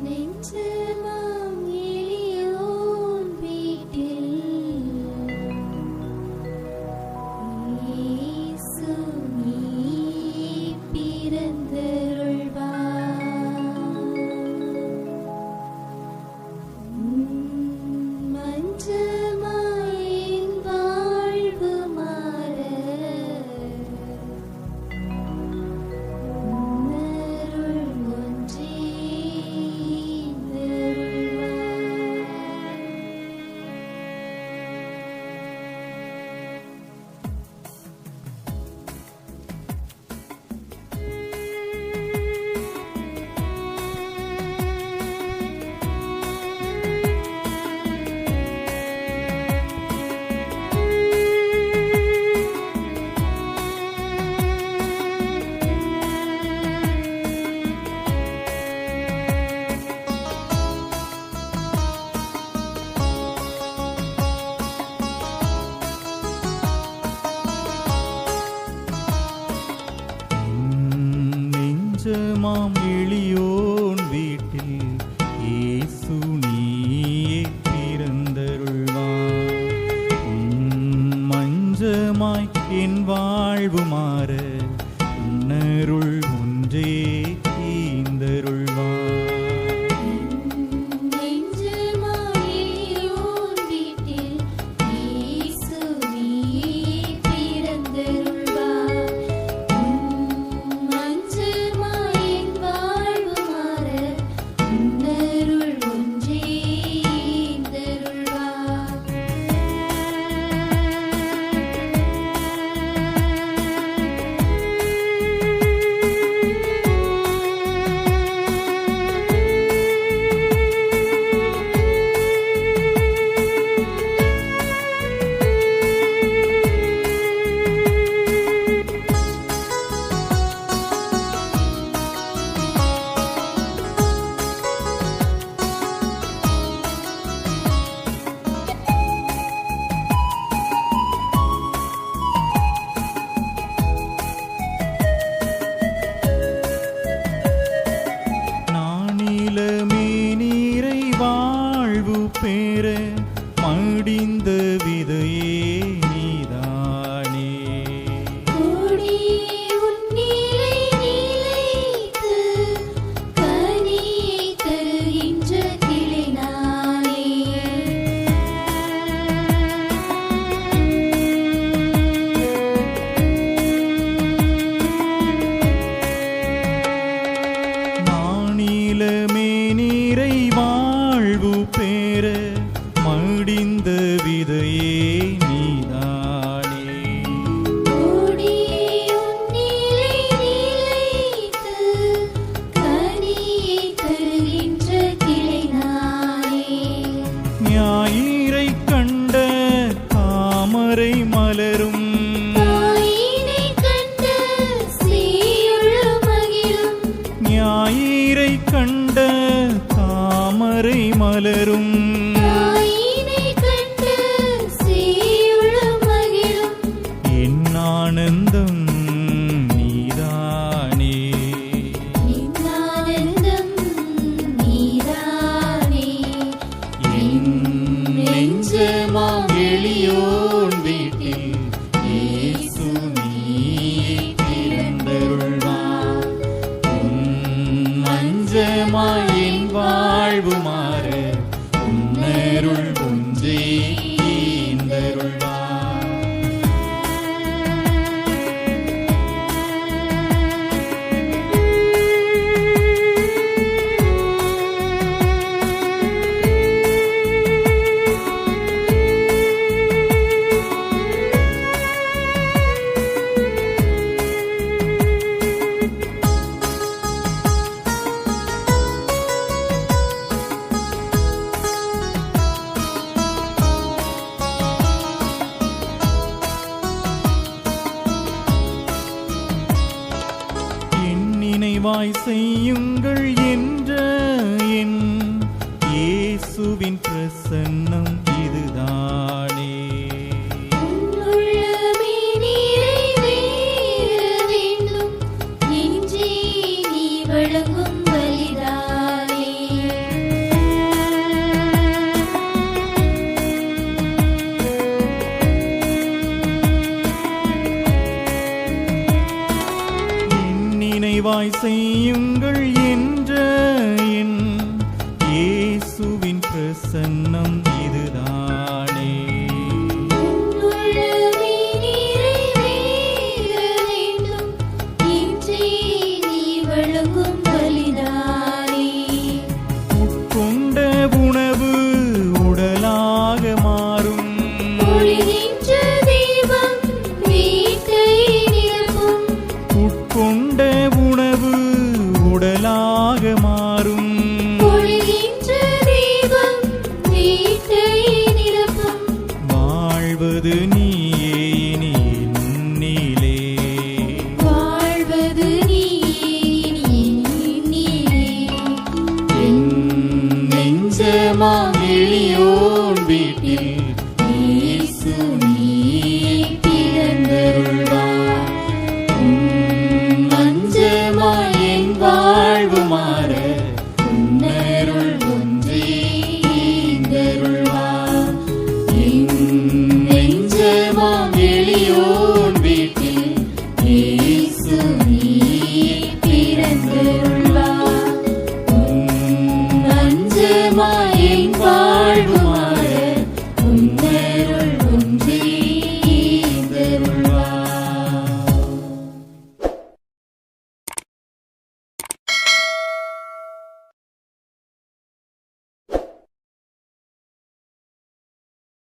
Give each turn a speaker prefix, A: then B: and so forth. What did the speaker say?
A: நெஞ்சமாம் எளியோன் வீட்டில் இயேசு நீயே பிறந்தருள்வார். மஞ்சமாய் என் வாழ்வு மாற உன்னருள் ஒன்றே ஈந்தருள்வார். பேர மடிந்த விதையே நீதானே. நானிலமே நீரை வாழ்வு பேர மடிந்த விதையே நீதானே. ஞாயிறை கண்ட தாமரை மலரும் ஞாயிறை கண்ட தாமரை மலரும் என் ஆனந்தம் நீதானே. என் நெஞ்சமாம் எளியோன் வீட்டில் இயேசு நீயே பிறந்தருள்வார். மஞ்சமாய் என் வாழ்வு மாற உன்னருள் ஒன்றே ஈந்தருள்வார். நினைவாய் செய்யுங்கள் என்ற என் இயேசுவின் பிரசன்னம் இதுதானே.
B: வழங்கும் பலிதா
A: பணிவாய் செய்யுங்கள் என்ற என் இயேசுவின் பிரசன்னம் இதுதானே.
B: உள்ளமே நிறைவேற வேண்டும் இன்றே நீ வழங்கும் பலிதானே.
A: உட்கொண்ட உணவு உடலாக மாறும்,
B: பொழிகின்ற தெய்வம் வீட்டை நிரப்பும்.
A: உட்கொண்ட உணவு உடலாக மாறும்,
B: பொழிகின்ற தெய்வம் வீட்டை நிரப்பும்.
A: வாழ்வது நீயே இனி என்னிலே,
B: வாழ்வது நீயே நீயே.
A: என் நெஞ்சமாம் எளியோன் வீட்டில் இயேசு நீயே பிறந்தருள்வார். மஞ்சமாய் என் வாழ்வு மாற உன்னருள் ஒன்றே ஈந்தருள்வார். என் நெஞ்சமாம் எளியோன்